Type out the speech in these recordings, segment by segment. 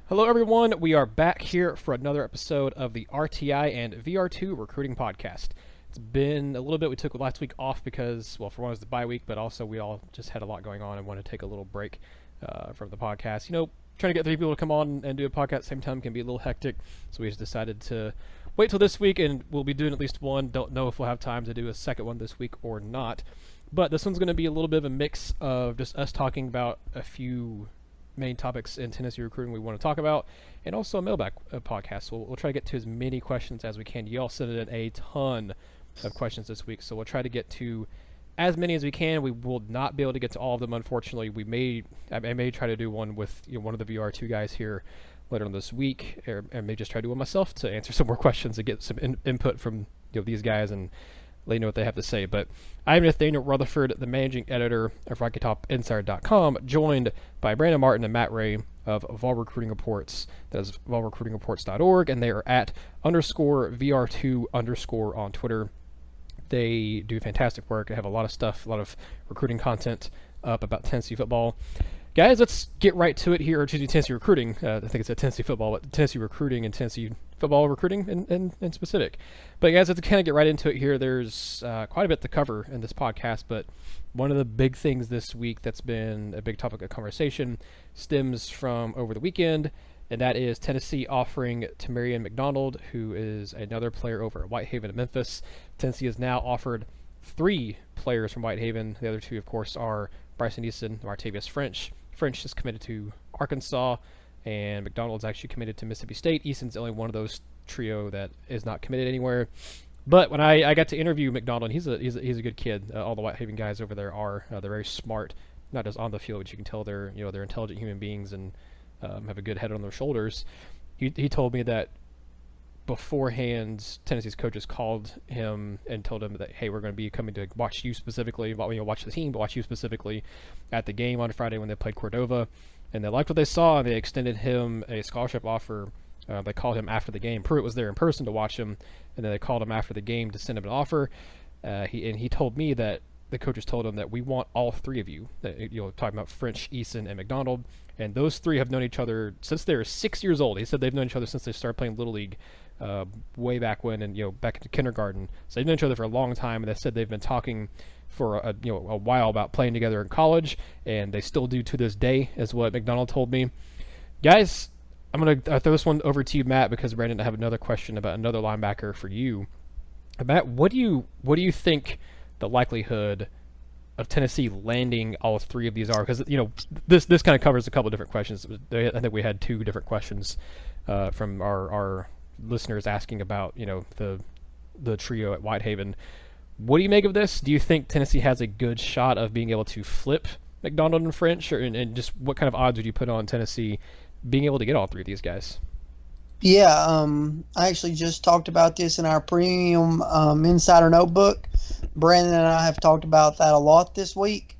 Hello, everyone. We are back here for another episode of the RTI and VR2 Recruiting Podcast. It's been a little bit. We took last week off because, well, for one, it was the bye week, but also we all just had a lot going on and wanted to take a little break from the podcast. You know, trying to get 3 people to come on and do a podcast at the same time can be a little hectic, so we just decided to wait till this week, and we'll be doing at least one. Don't know if we'll have time to do a second one this week or not, but this one's going to be a little bit of a mix of just us talking about a few main topics in Tennessee recruiting we want to talk about, and also a mailbag podcast. So we'll try to get to as many questions as we can. You all sent in a ton of questions this week, so we'll try to get to as many as we can. We will not be able to get to all of them, unfortunately. I may try to do one with one of the VR2 guys here later on this week, or may just try to do one myself to answer some more questions and get some input from these guys and let you know what they have to say. But I'm Nathaniel Rutherford, the managing editor of RockyTopInsider.com, joined by Brandon Martin and Matt Ray of Vol Recruiting Reports. That is volrecruitingreports.org, and they are at _VR2_ on Twitter. They do fantastic work. They have a lot of stuff, a lot of recruiting content up about Tennessee football. Guys, let's get right to it here. Tennessee recruiting. I think it's Tennessee football, but Tennessee recruiting and Tennessee football recruiting in specific. But guys, let's kind of get right into it here. There's quite a bit to cover in this podcast, but one of the big things this week that's been a big topic of conversation stems from over the weekend, and that is Tennessee offering Tamarian McDonald, who is another player over at Whitehaven and Memphis. Tennessee has now offered 3 players from Whitehaven. The other 2, of course, are Bryson Eason and Martavius French. French is committed to Arkansas, and McDonald's actually committed to Mississippi State. Eason's the only one of those trio that is not committed anywhere. But when I got to interview McDonald, he's a good kid. All the Whitehaven guys over there are. They're very smart, not just on the field, but you can tell they're intelligent human beings and have a good head on their shoulders. He told me that beforehand, Tennessee's coaches called him and told him that, hey, we're going to be coming to watch you specifically, watch the team, but watch you specifically at the game on Friday when they played Cordova. And they liked what they saw, and they extended him a scholarship offer. They called him after the game. Pruitt was there in person to watch him, and then they called him after the game to send him an offer. He told me that the coaches told him that we want all 3 of you. Talking about French, Eason, and McDonald. And those 3 have known each other since they were 6 years old. He said they've known each other since they started playing Little League way back when, and back into kindergarten. So they've known each other for a long time, and they said they've been talking for a while about playing together in college, and they still do to this day, is what McDonald told me. Guys, I'm going to throw this one over to you, Matt, because Brandon, I have another question about another linebacker for you. Matt, what do you think the likelihood of Tennessee landing all 3 of these are? Because this kind of covers a couple of different questions. I think we had 2 different questions from our listeners asking about the trio at Whitehaven. What do you make of this? Do you think Tennessee has a good shot of being able to flip McDonald and French, and just what kind of odds would you put on Tennessee being able to get all 3 of these guys? Yeah, I actually just talked about this in our premium insider notebook. Brandon and I have talked about that a lot this week.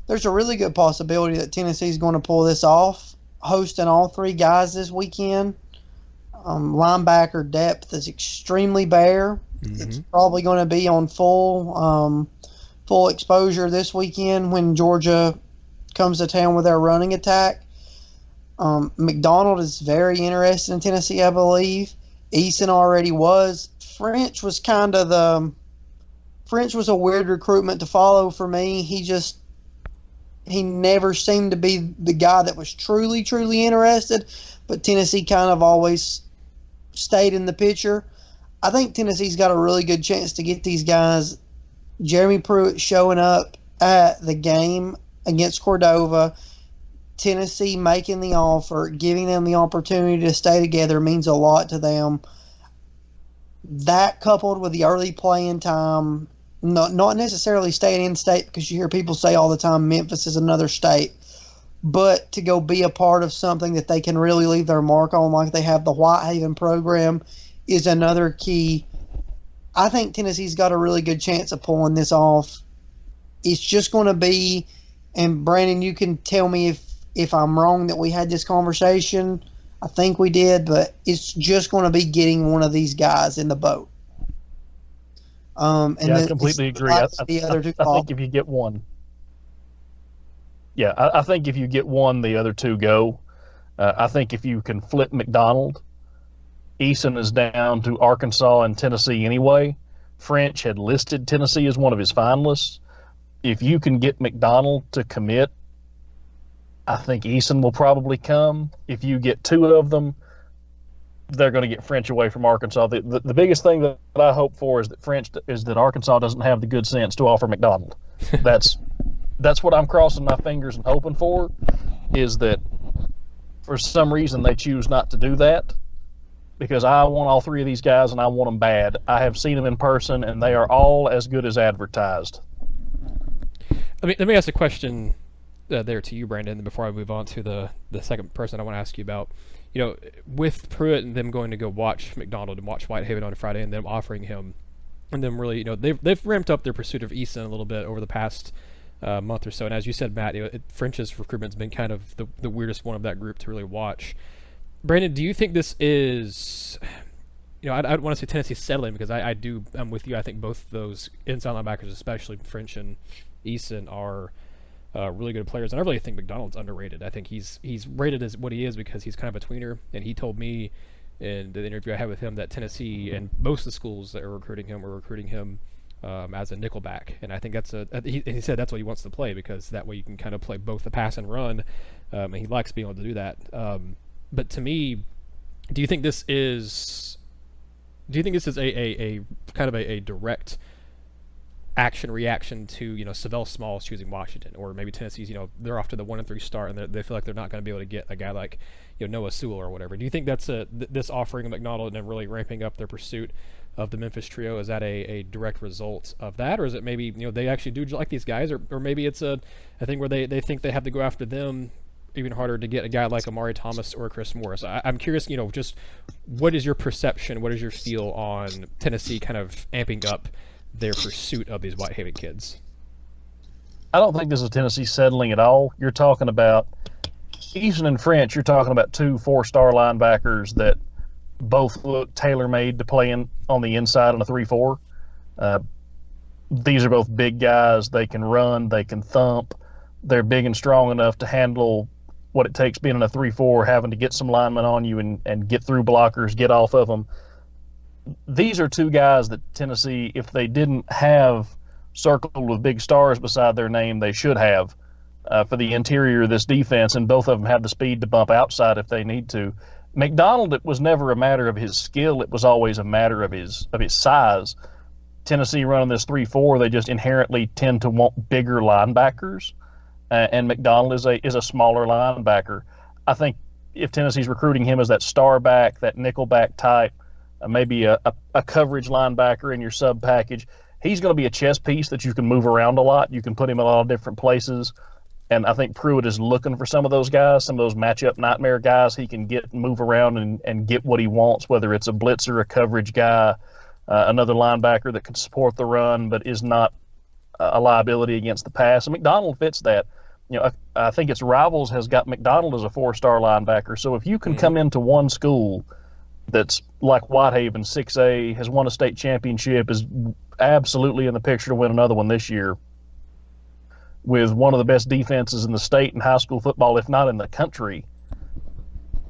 There's a really good possibility that Tennessee is going to pull this off, hosting all 3 guys this weekend. Linebacker depth is extremely bare. Mm-hmm. It's probably going to be on full exposure this weekend when Georgia comes to town with their running attack. McDonald is very interested in Tennessee, I believe. Eason already was. French was a weird recruitment to follow for me. He never seemed to be the guy that was truly, truly interested, but Tennessee kind of always stayed in the picture. I think Tennessee's got a really good chance to get these guys. Jeremy Pruitt showing up at the game against Cordova, Tennessee making the offer, giving them the opportunity to stay together means a lot to them. That coupled with the early playing time, not necessarily staying in state, because you hear people say all the time Memphis is another state, but to go be a part of something that they can really leave their mark on, like they have the Whitehaven program, is another key. I think Tennessee's got a really good chance of pulling this off. It's just going to be, and Brandon, you can tell me if I'm wrong that we had this conversation. I think we did, but it's just going to be getting one of these guys in the boat. I completely agree. I think if you get one, I think if you get one, the other 2 go. I think if you can flip McDonald, Eason is down to Arkansas and Tennessee anyway. French had listed Tennessee as one of his finalists. If you can get McDonald to commit, I think Eason will probably come. If you get two of them, they're going to get French away from Arkansas. The biggest thing that I hope for is that Arkansas doesn't have the good sense to offer McDonald. That's what I'm crossing my fingers and hoping for, is that for some reason they choose not to do that, because I want all three of these guys and I want them bad. I have seen them in person and they are all as good as advertised. Let me ask a question there to you, Brandon, before I move on to the second person I want to ask you about. You know, with Pruitt and them going to go watch McDonald and watch Whitehaven on Friday, and them offering him, and them really, you know, they've ramped up their pursuit of Eason a little bit over the past month or so. And as you said, Matt, you know, French's recruitment's been kind of the weirdest one of that group to really watch. Brandon, do you think this is, you know, I don't want to say Tennessee settling, because I'm with you. I think both those inside linebackers, especially French and Eason, are really good players, and I really think McDonald's underrated. I think he's rated as what he is because he's kind of a tweener, and he told me in the interview I had with him that Tennessee and most of the schools that are recruiting him as a nickelback, and I think he said that's what he wants to play, because that way you can kind of play both the pass and run, and he likes being able to do that. But to me, do you think this is a kind of a direct reaction to, you know, Savell Smalls choosing Washington, or maybe Tennessee's, you know, they're off to the 1-3 start and they feel like they're not going to be able to get a guy like, you know, Noah Sewell or whatever? Do you think that's this offering of McDonald and then really ramping up their pursuit of the Memphis trio, is that a direct result of that, or is it maybe, you know, they actually do like these guys, or maybe it's a thing where they think they have to go after them even harder to get a guy like Amari Thomas or Chris Morris? I'm curious, you know, just what is your perception, what is your feel on Tennessee kind of amping up their pursuit of these Whitehaven kids? I don't think this is Tennessee settling at all. You're talking about Eason and French. You're talking about two 4-star linebackers that both look tailor-made to play on the inside in a 3-4. These are both big guys. They can run. They can thump. They're big and strong enough to handle what it takes being in a 3-4, having to get some linemen on you and get through blockers, get off of them. These are two guys that Tennessee, if they didn't have circled with big stars beside their name, they should have for the interior of this defense, and both of them have the speed to bump outside if they need to. McDonald, it was never a matter of his skill. It was always a matter of his size. Tennessee running this 3-4, they just inherently tend to want bigger linebackers, and McDonald is a smaller linebacker. I think if Tennessee's recruiting him as that star back, that nickel back type, maybe a coverage linebacker in your sub package, he's going to be a chess piece that you can move around a lot. You can put him in a lot of different places. And I think Pruitt is looking for some of those guys, some of those matchup nightmare guys he can get and move around and get what he wants, whether it's a blitzer, a coverage guy, another linebacker that can support the run but is not a liability against the pass. And McDonald fits that. You know, I think its Rivals has got McDonald as a 4-star linebacker. So if you can come into one school that's like Whitehaven, 6A, has won a state championship, is absolutely in the picture to win another one this year, with one of the best defenses in the state in high school football, if not in the country,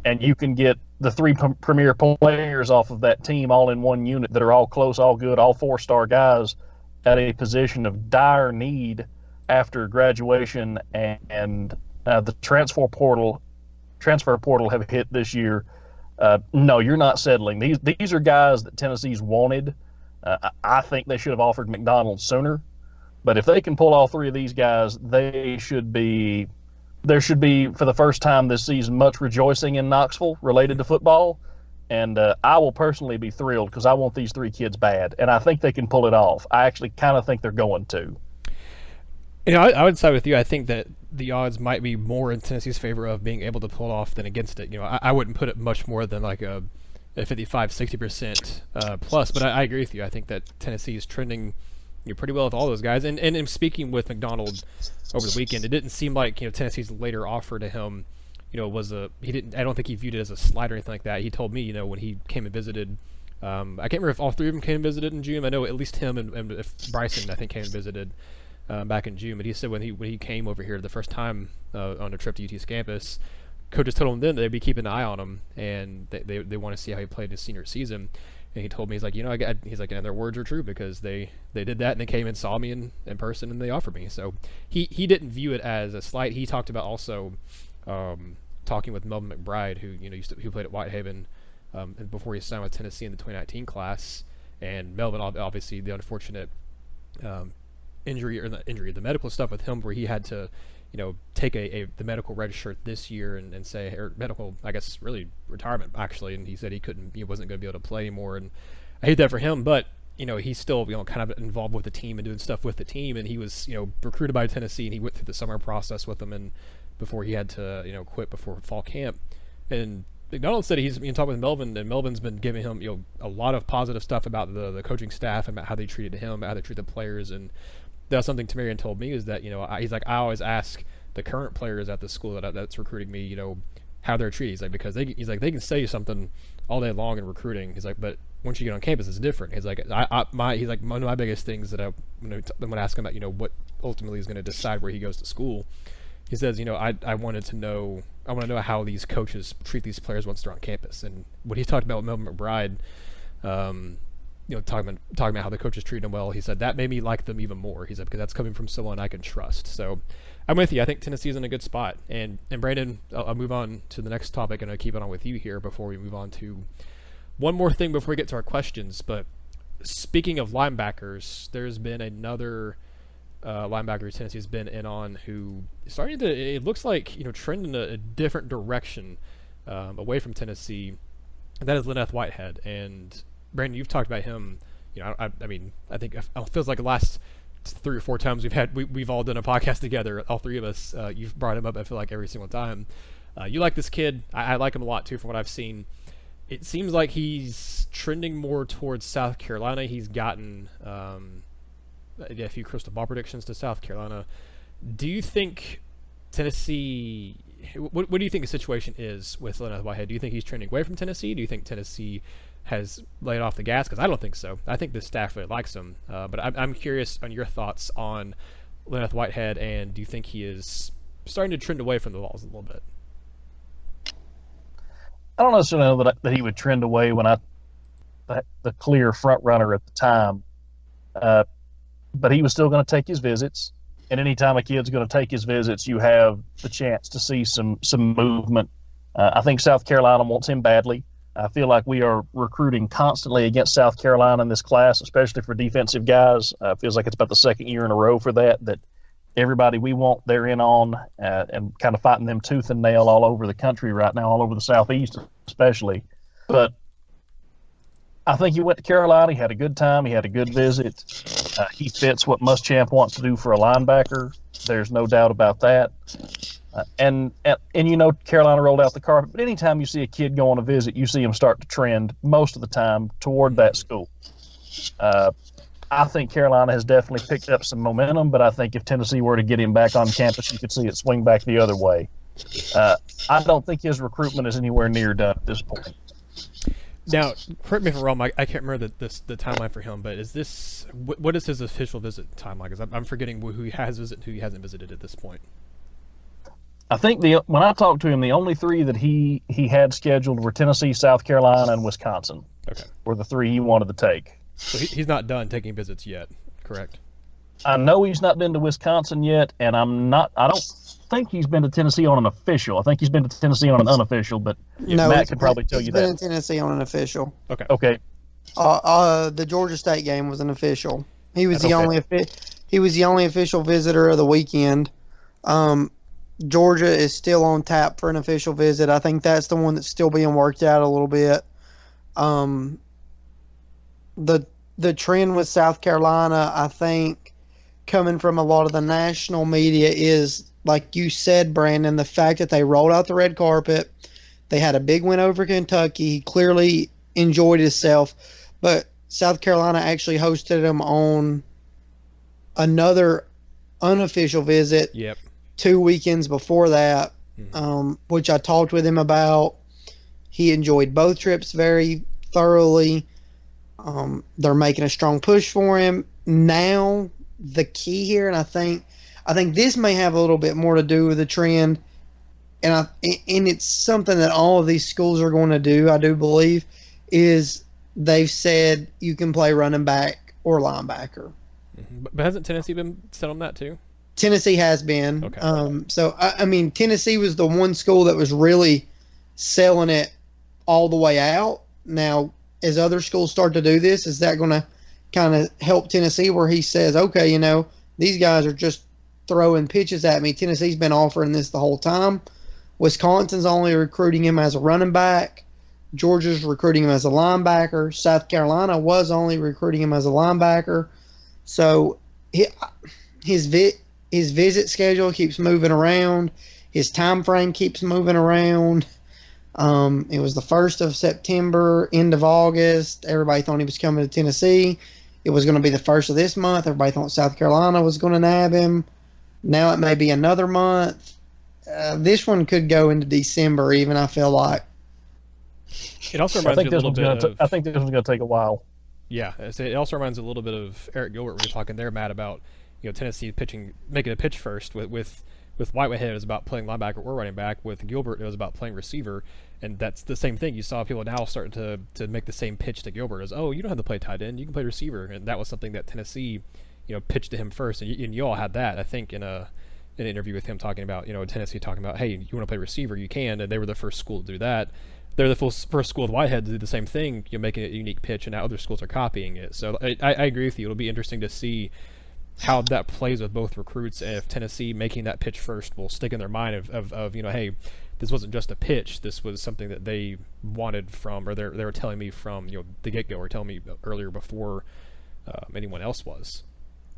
and you can get the three premier players off of that team all in one unit that are all close, all good, all 4-star guys at a position of dire need after graduation, and the transfer portal have hit this year. No, you're not settling. These are guys that Tennessee's wanted. I think they should have offered McDonald sooner. But if they can pull all three of these guys, there should be, for the first time this season, much rejoicing in Knoxville related to football. And I will personally be thrilled because I want these three kids bad. And I think they can pull it off. I actually kind of think they're going to. You know, I would side with you. I think that the odds might be more in Tennessee's favor of being able to pull it off than against it. You know, I wouldn't put it much more than like a 55-60% plus. But I agree with you. I think that Tennessee is trending pretty well with all those guys. And in speaking with McDonald over the weekend, it didn't seem like, you know, Tennessee's later offer to him, you know, I don't think he viewed it as a slide or anything like that. He told me, you know, when he came and visited, I can't remember if all three of them came and visited in June. I know at least him and if Bryson, I think, came and visited back in June. But he said when he came over here the first time on a trip to UT's campus, coaches told him then they'd be keeping an eye on him, and they want to see how he played his senior season. And he told me, he's like, he's like, and their words are true, because they did that, and they came and saw me in person, and they offered me. So he didn't view it as a slight. He talked about also talking with Melvin McBride, who played at Whitehaven before he signed with Tennessee in the 2019 class. And Melvin, obviously, the unfortunate the medical stuff with him, where he had to, take the medical red shirt this year and say, or medical, I guess, really retirement actually. And he said he wasn't going to be able to play anymore. And I hate that for him, but he's still, kind of involved with the team and doing stuff with the team. And he was, recruited by Tennessee, and he went through the summer process with them, and before he had to, quit before fall camp. And McDonald said he's been talking with Melvin, and Melvin's been giving him, a lot of positive stuff about the coaching staff and about how they treated him, how they treat the players. And that's something Tamarian told me, is that, he's like, I always ask the current players at the school that's recruiting me, how they're treated. He's like, because they can say something all day long in recruiting. He's like, but once you get on campus, it's different. He's like, he's like, one of my biggest things that I'm going to ask him about, what ultimately is going to decide where he goes to school. He says, I want to know how these coaches treat these players once they're on campus. And what he talked about with Melvin McBride, talking about how the coaches treat them well, he said that made me like them even more. He said, because that's coming from someone I can trust. So I'm with you. I think Tennessee's in a good spot. And Brandon, I'll move on to the next topic, and I'll keep it on with you here before we move on to one more thing before we get to our questions. But speaking of linebackers, there's been another linebacker Tennessee's been in on, who starting to, it looks like, trend in a different direction away from Tennessee. And that is Len'neth Whitehead. And Brandon, you've talked about him. I think it feels like the last 3 or 4 times we've all done a podcast together, all three of us. You've brought him up, I feel like, every single time. You like this kid. I like him a lot too, from what I've seen. It seems like he's trending more towards South Carolina. He's gotten a few crystal ball predictions to South Carolina. Do you think Tennessee? What do you think the situation is with Len'neth Whitehead? Do you think he's trending away from Tennessee? Do you think Tennessee has laid off the gas? Because I don't think so. I think the staff really likes him. But I'm curious on your thoughts on Len'neth Whitehead, and do you think he is starting to trend away from the Vols a little bit? I don't necessarily know that he would trend away when the clear front runner at the time. But he was still going to take his visits. And anytime a kid's going to take his visits, you have the chance to see some movement. I think South Carolina wants him badly. I feel like we are recruiting constantly against South Carolina in this class, especially for defensive guys. It feels like it's about the second year in a row for that everybody we want, they're in on, and kind of fighting them tooth and nail all over the country right now, all over the Southeast especially. But I think he went to Carolina. He had a good time. He had a good visit. He fits what Muschamp wants to do for a linebacker. There's no doubt about that. And Carolina rolled out the carpet. But anytime you see a kid go on a visit, you see him start to trend most of the time toward that school. I think Carolina has definitely picked up some momentum, but I think if Tennessee were to get him back on campus, you could see it swing back the other way. I don't think his recruitment is anywhere near done at this point. Now, correct me if I'm wrong, I can't remember the timeline for him, but is this what is his official visit timeline? Because I'm forgetting who he has visited and who he hasn't visited at this point. I think when I talked to him, the only 3 that he had scheduled were Tennessee, South Carolina, and Wisconsin. Okay, were the 3 he wanted to take. So he's not done taking visits yet, correct? I know he's not been to Wisconsin yet, and I don't think he's been to Tennessee on an official. I think he's been to Tennessee on an unofficial, but Matt could probably tell you that. He's been in Tennessee on an official. Okay. The Georgia State game was an official. He was the only official visitor of the weekend. Georgia is still on tap for an official visit. I think that's the one that's still being worked out a little bit. The trend with South Carolina, I think, coming from a lot of the national media is, like you said, Brandon, the fact that they rolled out the red carpet. They had a big win over Kentucky. He clearly enjoyed himself. But South Carolina actually hosted him on another unofficial visit 2 weekends before that, which I talked with him about. He enjoyed both trips very thoroughly. They're making a strong push for him. Now, the key here, and I think this may have a little bit more to do with the trend, and it's something that all of these schools are going to do, I do believe, is they've said you can play running back or linebacker. But hasn't Tennessee been set on that too? Tennessee has been. Okay. So, I mean, Tennessee was the one school that was really selling it all the way out. Now, as other schools start to do this, is that going to kind of help Tennessee where he says, okay, these guys are just throwing pitches at me. Tennessee's been offering this the whole time. Wisconsin's only recruiting him as a running back. Georgia's recruiting him as a linebacker. South Carolina was only recruiting him as a linebacker. So his visit schedule keeps moving around. His time frame keeps moving around. It was the 1st of September, end of August. Everybody thought he was coming to Tennessee. It was going to be the 1st of this month. Everybody thought South Carolina was going to nab him. Now it may be another month. This one could go into December even, I feel like. It also reminds me a little bit of... I think this one's going to take a while. Yeah, it also reminds me a little bit of Eric Gilbert when you're talking there, Matt, about Tennessee making a pitch first. With Whitehead, it was about playing linebacker or running back. With Gilbert, it was about playing receiver, and that's the same thing. You saw people now starting to make the same pitch to Gilbert as, oh, you don't have to play tight end, you can play receiver, and that was something that Tennessee, pitched to him first, and you all had that, I think, in an interview with him talking about, Tennessee talking about, hey, you want to play receiver, you can, and they were the first school to do that. They're the first school with Whitehead to do the same thing, making it a unique pitch, and now other schools are copying it. So I agree with you. It'll be interesting to see how that plays with both recruits, and if Tennessee making that pitch first will stick in their mind of hey, this wasn't just a pitch, this was something that they wanted from, or they were telling me from the get-go, or telling me earlier before anyone else was.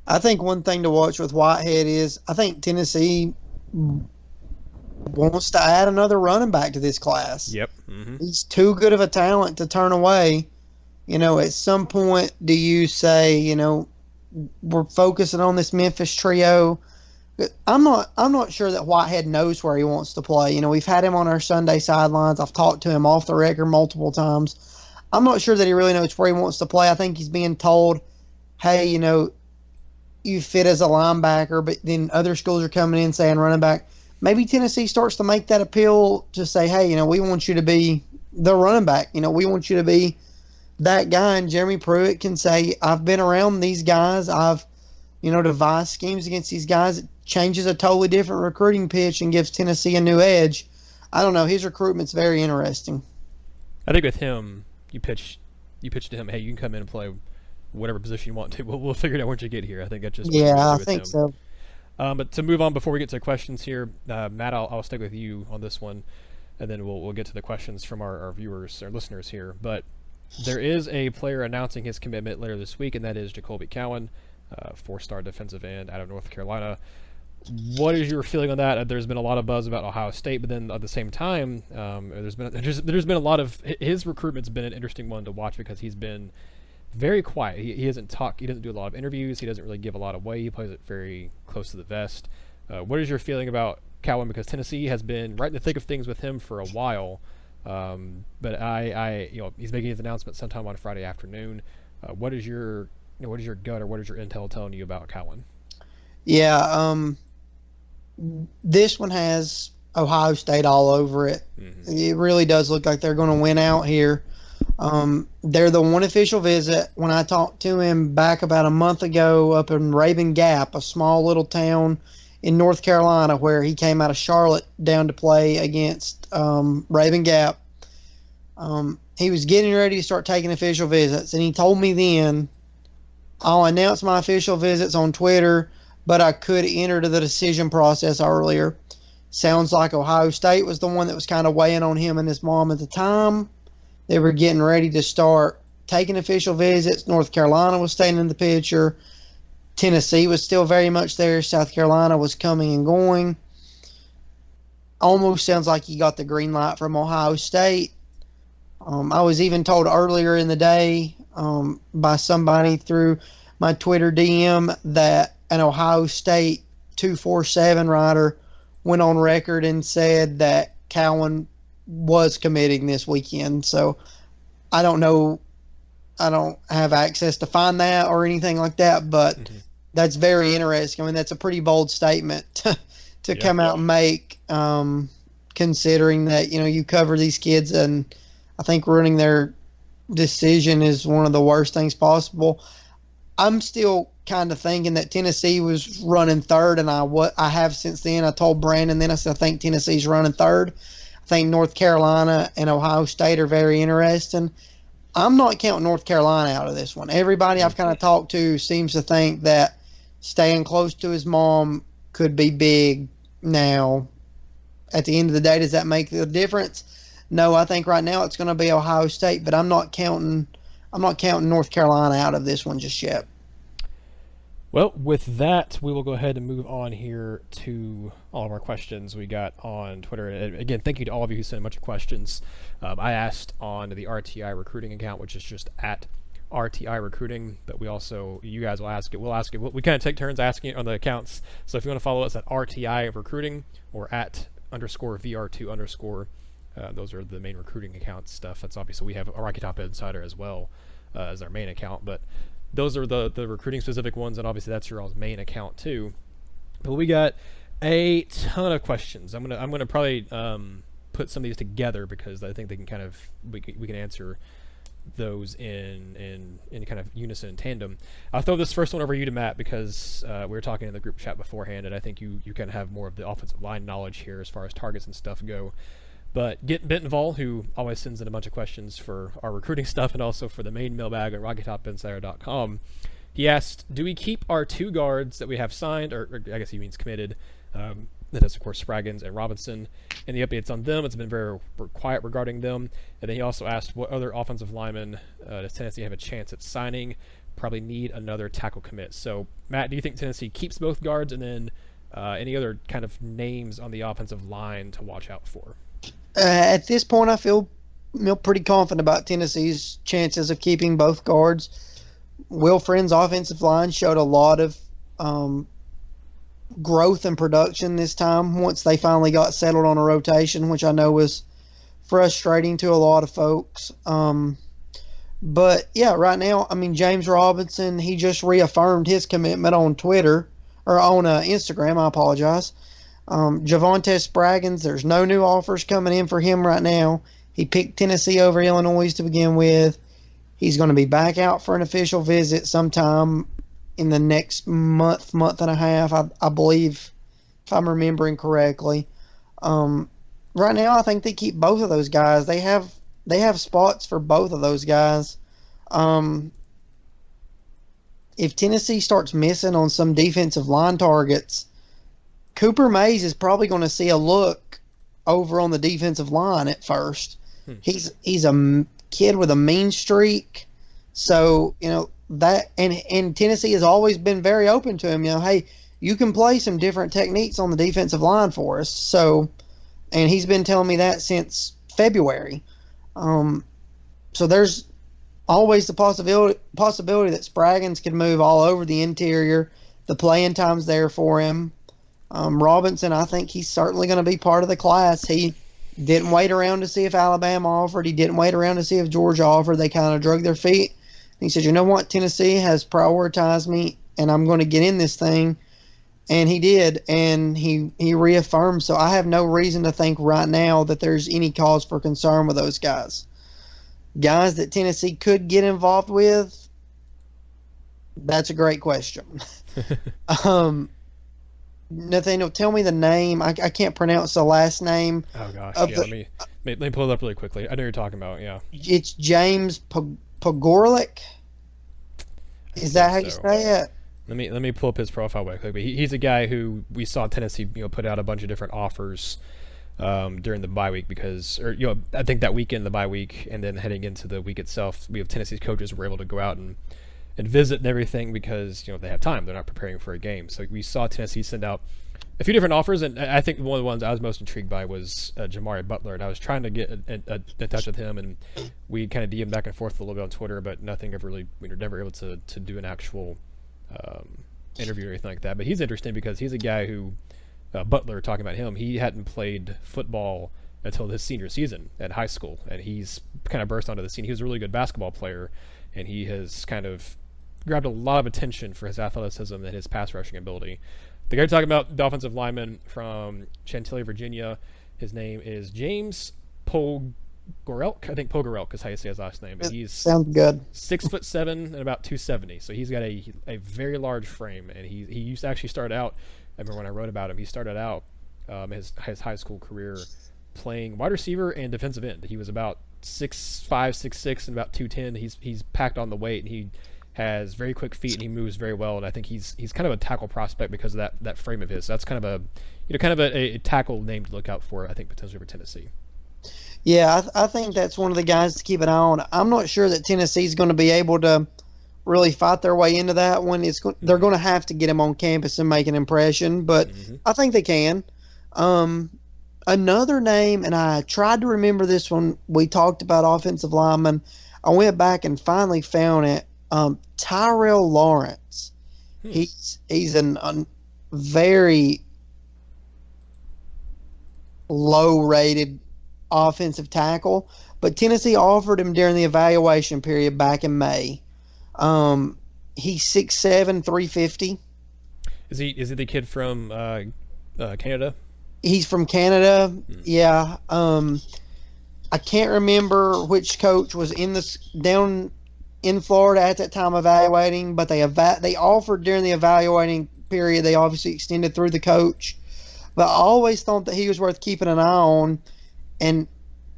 I think one thing to watch with Whitehead is I think Tennessee wants to add another running back to this class. Yep. Mm-hmm. He's too good of a talent to turn away. At some point, do you say, we're focusing on this Memphis trio? I'm not sure that Whitehead knows where he wants to play. We've had him on our Sunday sidelines. I've talked to him off the record multiple times. I'm not sure that he really knows where he wants to play. I think he's being told, hey, you fit as a linebacker, but then other schools are coming in saying running back. Maybe Tennessee starts to make that appeal to say, hey, we want you to be the running back. We want you to be that guy. And Jeremy Pruitt can say, I've been around these guys. I've, devised schemes against these guys. It changes a totally different recruiting pitch and gives Tennessee a new edge. I don't know. His recruitment's very interesting. I think with him, you pitch to him, hey, you can come in and play whatever position you want to. We'll figure it out once you get here. I think that's just I think so. But to move on before we get to questions here, Matt, I'll stick with you on this one, and then we'll get to the questions from our viewers, our listeners here. But there is a player announcing his commitment later this week, and that is Jacolbe Cowan, 4-star defensive end out of North Carolina. What is your feeling on that? There's been a lot of buzz about Ohio State, but then at the same time, there's been a lot of his recruitment's been an interesting one to watch because he's been very quiet. He doesn't talk. He doesn't do a lot of interviews. He doesn't really give a lot away. He plays it very close to the vest. What is your feeling about Cowan? Because Tennessee has been right in the thick of things with him for a while. But he's making his announcement sometime on Friday afternoon. What is your gut, or what is your intel telling you about Cowan? Yeah, this one has Ohio State all over it. Mm-hmm. It really does look like they're going to win out here. They're the one official visit. When I talked to him back about a month ago up in Raven Gap, a small little town in North Carolina, where he came out of Charlotte down to play against Raven Gap, he was getting ready to start taking official visits, and he told me then, I'll announce my official visits on Twitter, but I could enter to the decision process earlier. Sounds like Ohio State was the one that was kind of weighing on him and his mom at the time. They were getting ready to start taking official visits. North Carolina was staying in the picture. Tennessee was still very much there. South Carolina was coming and going. Almost sounds like he got the green light from Ohio State. I was even told earlier in the day by somebody through my Twitter DM that an Ohio State 247 writer went on record and said that Cowan was committing this weekend. So I don't know. I don't have access to find that or anything like that, but that's very interesting. I mean, that's a pretty bold statement to come out and make. considering that, you cover these kids, and I think ruining their decision is one of the worst things possible. I'm still kind of thinking that Tennessee was running third, and I have since then. I told Brandon then, I said, I think Tennessee's running third. I think North Carolina and Ohio State are very interesting. I'm not counting North Carolina out of this one. Everybody I've kind of talked to seems to think that staying close to his mom could be big. Now, at the end of the day, does that make the difference? No, I think right now it's going to be Ohio State, but I'm not counting North Carolina out of this one just yet. Well, with that, we will go ahead and move on here to all of our questions we got on Twitter. And again, thank you to all of you who sent a bunch of questions. I asked on the RTI Recruiting account, which is just at RTI Recruiting, but you guys will ask it. We'll ask it. We kind of take turns asking it on the accounts. So if you want to follow us at RTI Recruiting or at _VR2 _, those are the main recruiting account stuff. That's obviously, we have a Rocky Top Insider as well as our main account, but those are the recruiting specific ones, and obviously that's your all's main account too. But we got a ton of questions. I'm gonna probably put some of these together because I think they can we can answer those in kind of unison and tandem. I'll throw this first one over you to Matt because we were talking in the group chat beforehand, and I think you kind of have more of the offensive line knowledge here as far as targets and stuff go. But Benton Vol, who always sends in a bunch of questions for our recruiting stuff and also for the main mailbag at RockyTopInsider.com, he asked, do we keep our 2 guards that we have signed, or I guess he means committed, that is, of course, Spraggins and Robinson, and the updates on them? It's been very quiet regarding them. And then he also asked, what other offensive linemen does Tennessee have a chance at signing? Probably need another tackle commit. So, Matt, do you think Tennessee keeps both guards, and then any other kind of names on the offensive line to watch out for? At this point, I feel pretty confident about Tennessee's chances of keeping both guards. Will Friend's offensive line showed a lot of growth and production this time once they finally got settled on a rotation, which I know was frustrating to a lot of folks. But, yeah, right now, James Robinson, he just reaffirmed his commitment on Twitter, or on Instagram, I apologize. Javonte Spraggins, there's no new offers coming in for him right now. He picked Tennessee over Illinois to begin with. He's going to be back out for an official visit sometime in the next month and a half, I believe, if I'm remembering correctly. Right now, I think they keep both of those guys. They have spots for both of those guys. If Tennessee starts missing on some defensive line targets, Cooper Mays is probably going to see a look over on the defensive line at first. He's a kid with a mean streak, so that and Tennessee has always been very open to him. Hey, you can play some different techniques on the defensive line for us. So, and he's been telling me that since February. So there's always the possibility that Spraggins could move all over the interior. The playing time's there for him. Robinson, I think he's certainly going to be part of the class. He didn't wait around to see if Alabama offered. He didn't wait around to see if Georgia offered. They kind of drug their feet. He said, you know what, Tennessee has prioritized me, and I'm going to get in this thing. And he did, and he reaffirmed. So I have no reason to think right now that there's any cause for concern with those guys. Guys that Tennessee could get involved with, that's a great question. Nathaniel, tell me the name. I can't pronounce the last name. Oh gosh, yeah. Let me pull it up really quickly. I know you're talking about, yeah. It's James Pogorelic. Is that how you say it? Let me pull up his profile real quick. But he's a guy who we saw Tennessee, put out a bunch of different offers during the bye week because, I think that weekend, the bye week, and then heading into the week itself, we have Tennessee's coaches were able to go out and visit and everything because they have time. They're not preparing for a game. So we saw Tennessee send out a few different offers, and I think one of the ones I was most intrigued by was Jamari Butler, and I was trying to get in touch with him, and we kind of DM'd back and forth a little bit on Twitter, but nothing ever really, we were never able to do an actual interview or anything like that. But he's interesting because he's a guy who, Butler, talking about him, he hadn't played football until his senior season at high school, and he's kind of burst onto the scene. He was a really good basketball player, and he has kind of grabbed a lot of attention for his athleticism and his pass rushing ability. The guy talking about the offensive lineman from Chantilly, Virginia, His name is James Pogorelk. I think Pogorelk is how you say his last name. And he's sounds good. 6'7" and about 270. So he's got a very large frame, and he used to actually start out. I remember when I wrote about him, he started out his high school career playing wide receiver and defensive end. He was about 6'5", 6'6", and about 210. He's packed on the weight, and he has very quick feet, and he moves very well. And I think he's kind of a tackle prospect because of that frame of his. So that's kind of a tackle name to look out for, I think, potentially for Tennessee. Yeah, I think that's one of the guys to keep an eye on. I'm not sure that Tennessee's going to be able to really fight their way into that one. They're going to have to get him on campus and make an impression, but I think they can. Another name, and I tried to remember this one, we talked about offensive linemen. I went back and finally found it. Tyrell Lawrence. He's a very low-rated offensive tackle, but Tennessee offered him during the evaluation period back in May. He's 6'7", 350. Is he the kid from Canada? He's from Canada. Yeah. I can't remember which coach was down in Florida at that time evaluating, but they offered during the evaluating period. They obviously extended through the coach, but I always thought that he was worth keeping an eye on. And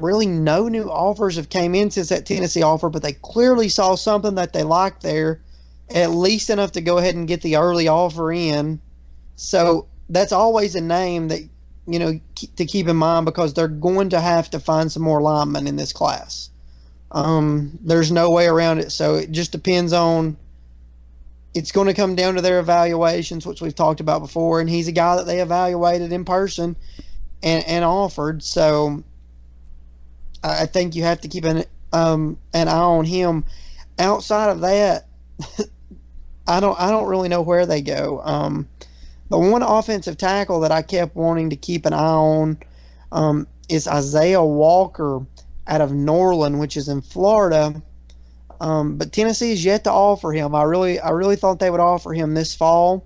really no new offers have came in since that Tennessee offer, but they clearly saw something that they liked there, at least enough to go ahead and get the early offer in. So that's always a name that, to keep in mind, because they're going to have to find some more linemen in this class. There's no way around it. So it just depends on, it's going to come down to their evaluations, which we've talked about before. And he's a guy that they evaluated in person and offered. So I think you have to keep an eye on him. Outside of that, I don't really know where they go. The one offensive tackle that I kept wanting to keep an eye on is Isaiah Walker out of Norland, which is in Florida. But Tennessee is yet to offer him. I really thought they would offer him this fall.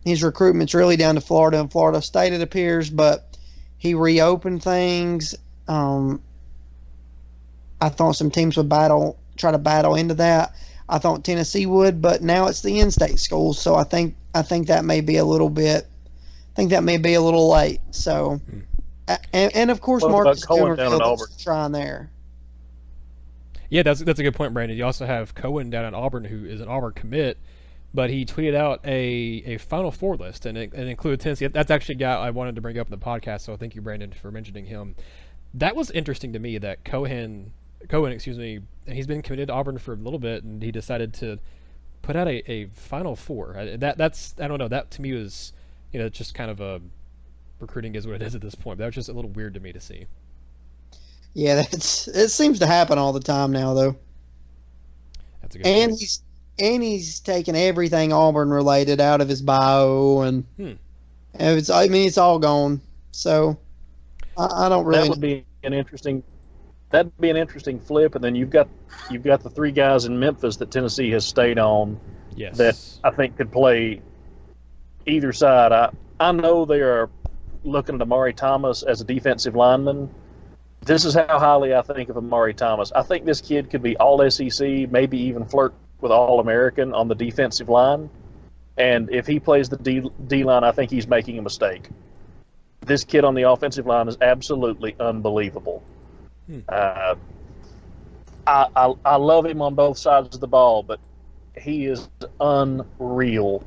His recruitment's really down to Florida and Florida State, it appears, but he reopened things. I thought some teams would try to battle into that. I thought Tennessee would, but now it's the in-state schools, so I think that may be a little bit. I think that may be a little late. So, and of course, Marcus Coonerfield is trying there. Yeah, that's a good point, Brandon. You also have Cowan down at Auburn, who is an Auburn commit, but he tweeted out a Final Four list, and it included Tennessee. That's actually a guy I wanted to bring up in the podcast, so thank you, Brandon, for mentioning him. That was interesting to me that Cowan, he's been committed to Auburn for a little bit, and he decided to put out a Final Four. That's I don't know. That to me was, just kind of a recruiting is what it is at this point. But that was just a little weird to me to see. Yeah, it seems to happen all the time now, though. That's a good point. He's taken everything Auburn related out of his bio, and it's all gone. So I don't really. That would be an interesting. That'd be an interesting flip, and then you've got the three guys in Memphis that Tennessee has stayed on. Yes. That I think could play either side. I know they are looking at Amari Thomas as a defensive lineman. This is how highly I think of Amari Thomas. I think this kid could be all SEC, maybe even flirt with All-American on the defensive line. And if he plays the D-line, I think he's making a mistake. This kid on the offensive line is absolutely unbelievable. I love him on both sides of the ball, but he is unreal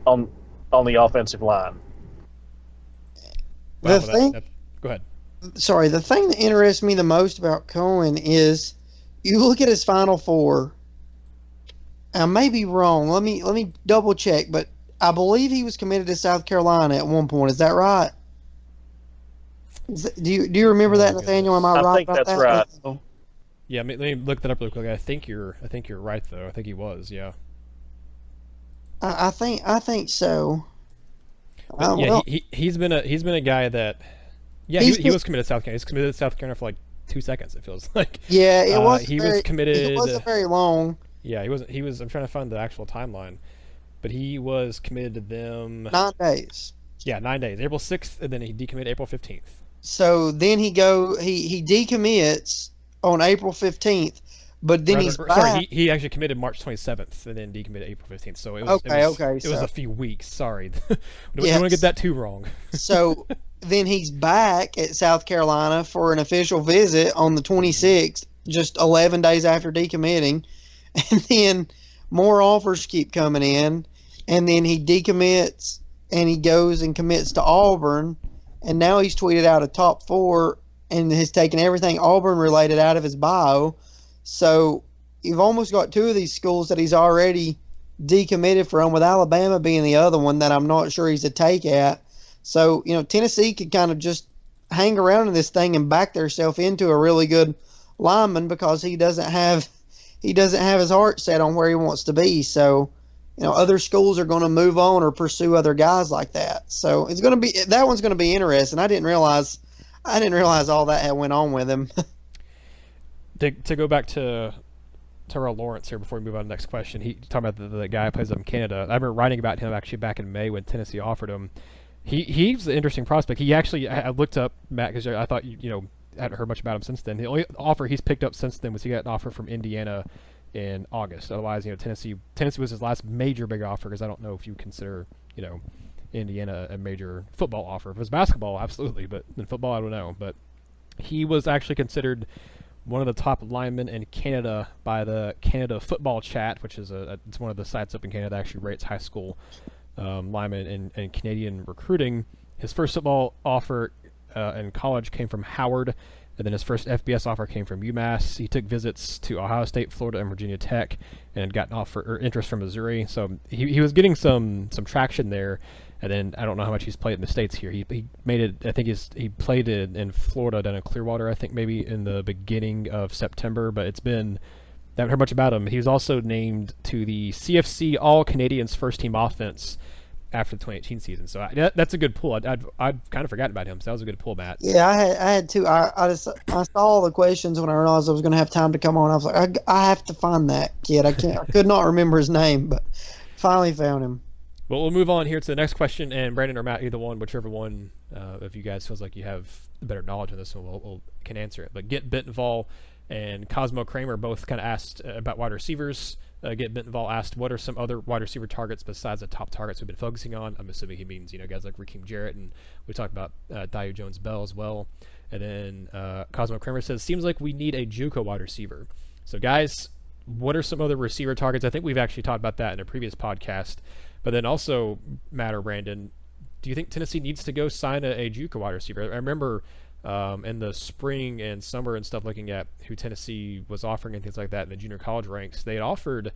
on the offensive line. Go ahead. Sorry, the thing that interests me the most about Cowan is you look at his Final Four. I may be wrong. Let me double check, but I believe he was committed to South Carolina at one point. Is that right? Do you remember that, Nathaniel? Am I right? I think about that's that? right. Yeah, let me look that up real quick. I think you're right though. I think he was. Yeah. I think so. He's been a guy that. Yeah, he was committed to South Carolina. He's committed to South Carolina for like 2 seconds. It feels like. Yeah, it was. He was committed. It wasn't very long. Yeah, he wasn't. He was. I'm trying to find the actual timeline, but he was committed to them. 9 days. Yeah, 9 days. April 6th, and then he decommitted April 15th. So then he decommits on April 15th, but then he's back. Sorry, he actually committed March 27th and then decommitted April 15th. So it was it was a few weeks. Sorry, don't want to get that too wrong. So then he's back at South Carolina for an official visit on the 26th, just 11 days after decommitting, and then more offers keep coming in, and then he decommits and he goes and commits to Auburn. And now he's tweeted out a top 4 and has taken everything Auburn related out of his bio. So you've almost got 2 of these schools that he's already decommitted from, with Alabama being the other one that I'm not sure he's a take at. So, Tennessee could kind of just hang around in this thing and back themselves into a really good lineman, because he doesn't have his heart set on where he wants to be. So, other schools are going to move on or pursue other guys like that. So that one's going to be interesting. I didn't realize all that had went on with him. To go back to Terrell Lawrence here before we move on to the next question, he talking about the guy who plays up in Canada. I remember writing about him actually back in May when Tennessee offered him. He's an interesting prospect. He actually, I looked up Matt because I thought hadn't heard much about him since then. The only offer he's picked up since then was he got an offer from Indiana in August. Otherwise, Tennessee was his last major big offer, because I don't know if you consider, Indiana a major football offer. If it was basketball, absolutely, but in football, I don't know. But he was actually considered one of the top linemen in Canada by the Canada Football Chat, which is it's one of the sites up in Canada that actually rates high school linemen and Canadian recruiting. His first football offer in college came from Howard, and then his first FBS offer came from UMass. He took visits to Ohio State, Florida, and Virginia Tech, and got an offer or interest from Missouri. So he was getting some traction there. And then I don't know how much he's played in the States here. He made it. I think he played it in Florida, down in Clearwater. I think maybe in the beginning of September. But I haven't heard much about him. He was also named to the CFC All Canadians First Team Offense after the 2018 season. So that's a good pull. I'd kind of forgotten about him. So that was a good pull, Matt. Yeah, I had to. I saw all the questions when I realized I was going to have time to come on. I was like, I have to find that kid. I could not remember his name, but finally found him. Well, we'll move on here to the next question, and Brandon or Matt, either one, whichever one of you guys feels like you have better knowledge on this one, can answer it. But Get Bentonval and Cosmo Kramer both kind of asked about wide receivers. Get Bentonval asked, what are some other wide receiver targets besides the top targets we've been focusing on? I'm assuming he means guys like Rakeem Jarrett, and we talked about Dayu Jones-Bell as well. And then Cosmo Kramer says, seems like we need a JUCO wide receiver. So guys, what are some other receiver targets? I think we've actually talked about that in a previous podcast. But then also, Matt or Brandon, do you think Tennessee needs to go sign a JUCO wide receiver? I remember in the spring and summer and stuff, looking at who Tennessee was offering and things like that in the junior college ranks. They had offered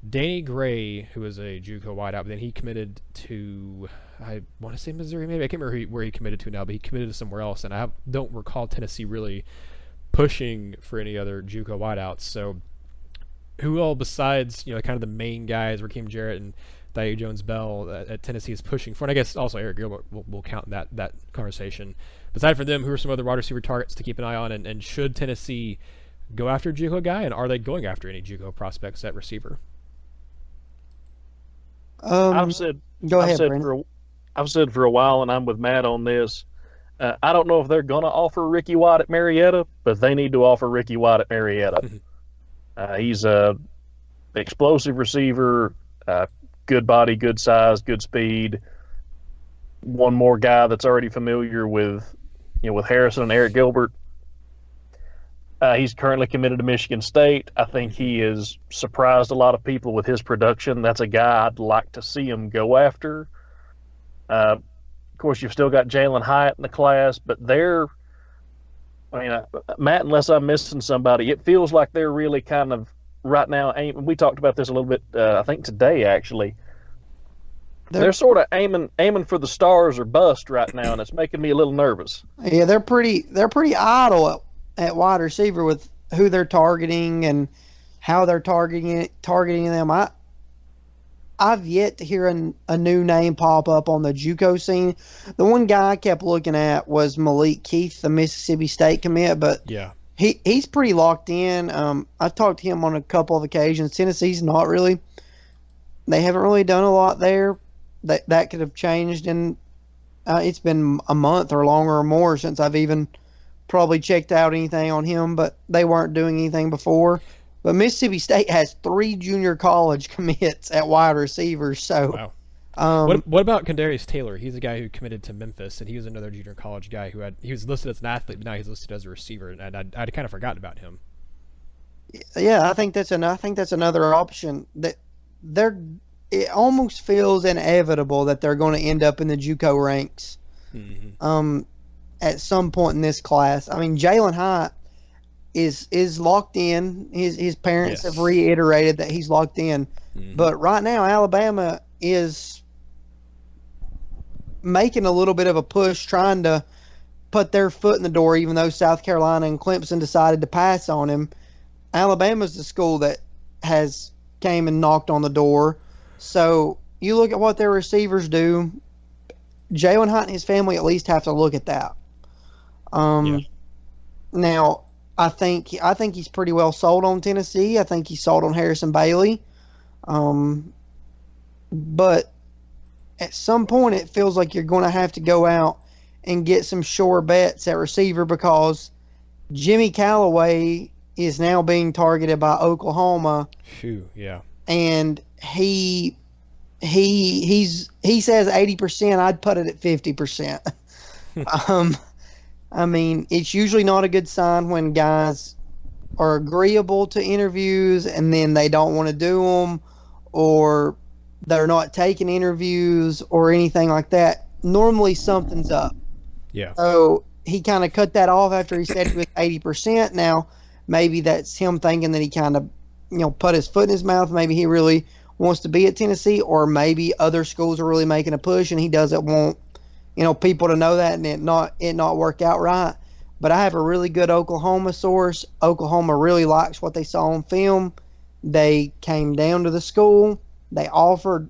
Danny Gray, who was a JUCO wideout, but then he committed to, I want to say Missouri, maybe. I can't remember where he committed to now, but he committed to somewhere else. And I don't recall Tennessee really pushing for any other JUCO wideouts. So who all besides, kind of the main guys, Rakeem Jarrett and Dayu Jones-Bell at Tennessee is pushing for, and I guess also Eric Gilbert will count that conversation. Aside from them, who are some other wide receiver targets to keep an eye on, and should Tennessee go after a JUCO guy, and are they going after any JUCO prospects at receiver? I've said for a while, and I'm with Matt on this. I don't know if they're going to offer Ricky White at Marietta, but they need to offer Ricky White at Marietta. He's a explosive receiver. Good body, good size, good speed. One more guy that's already familiar with Harrison and Eric Gilbert. He's currently committed to Michigan State. I think he has surprised a lot of people with his production. That's a guy I'd like to see him go after. Of course, you've still got Jalen Hyatt in the class, but Matt, unless I'm missing somebody, it feels like they're really kind of right now, we talked about this a little bit, I think today actually. They're sort of aiming for the stars or bust right now, and it's making me a little nervous. Yeah, they're pretty idle at wide receiver with who they're targeting and how they're targeting them. I've yet to hear a new name pop up on the JUCO scene. The one guy I kept looking at was Malik Keith, the Mississippi State commit, but yeah. He's pretty locked in. I've talked to him on a couple of occasions. Tennessee's not really. They haven't really done a lot there. That could have changed in It's been a month or longer or more since I've even probably checked out anything on him, but they weren't doing anything before. But Mississippi State has 3 junior college commits at wide receivers. So, wow. What about Kendarius Taylor? He's a guy who committed to Memphis, and he was another junior college guy he was listed as an athlete, but now he's listed as a receiver, and I'd kind of forgotten about him. Yeah, I think that's another option. It almost feels inevitable that they're going to end up in the JUCO ranks. Mm-hmm. At some point in this class. I mean, Jalen Hyatt is locked in. His parents have reiterated that he's locked in. Mm-hmm. But right now, Alabama is making a little bit of a push, trying to put their foot in the door, even though South Carolina and Clemson decided to pass on him. Alabama's the school that has came and knocked on the door. So you look at what their receivers do. Jalen Hyatt and his family at least have to look at that. Now, I think he's pretty well sold on Tennessee. I think he's sold on Harrison Bailey. But at some point, it feels like you're going to have to go out and get some sure bets at receiver, because Jimmy Callaway is now being targeted by Oklahoma. Yeah. And he says 80%. I'd put it at 50%. I mean, it's usually not a good sign when guys are agreeable to interviews and then they don't want to do them, or they're not taking interviews or anything like that. Normally something's up. Yeah. So he kind of cut that off after he said he was 80%. Now, maybe that's him thinking that he kind of, put his foot in his mouth. Maybe he really wants to be at Tennessee, or maybe other schools are really making a push and he doesn't want, people to know that and it not work out right. But I have a really good Oklahoma source. Oklahoma really likes what they saw on film. They came down to the school, they offered,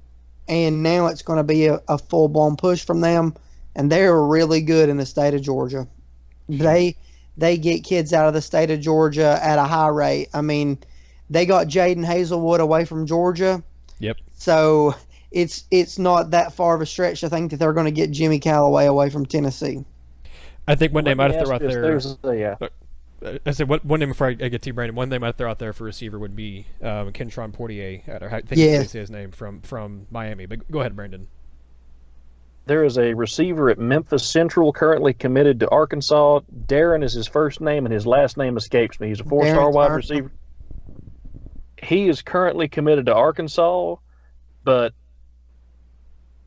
and now it's going to be a full-blown push from them. And they're really good in the state of Georgia. They get kids out of the state of Georgia at a high rate. I mean, they got Jaden Hazelwood away from Georgia. Yep. So it's not that far of a stretch to think that they're going to get Jimmy Callaway away from Tennessee. I think one name I'd throw out there. I said one name before I get to you, Brandon. One name I'd throw out there for receiver would be Kentron Portier. I think you say his name from Miami. But go ahead, Brandon. There is a receiver at Memphis Central currently committed to Arkansas. Darren is his first name, and his last name escapes me. He's a 4-star wide receiver. He is currently committed to Arkansas, but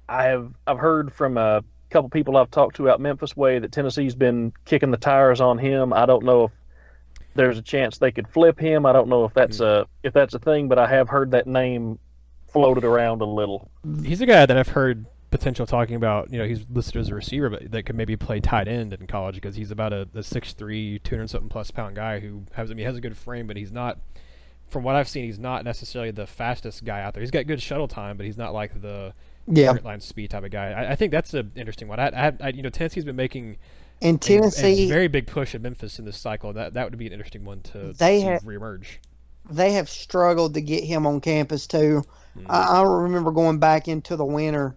I've heard from a couple people I've talked to out Memphis way that Tennessee's been kicking the tires on him. I don't know if there's a chance they could flip him. I don't know if that's a thing, but I have heard that name floated around a little. He's a guy that I've heard potential talking about. He's listed as a receiver, but that could maybe play tight end in college, because he's about a 6'3", 200-something plus pound guy who has a good frame, but he's not, from what I've seen, he's not necessarily the fastest guy out there. He's got good shuttle time, but he's not like the straight line speed type of guy. I think that's an interesting one. Tennessee's been making a very big push at Memphis in this cycle. That would be an interesting one to see reemerge. They have struggled to get him on campus too. I remember going back into the winter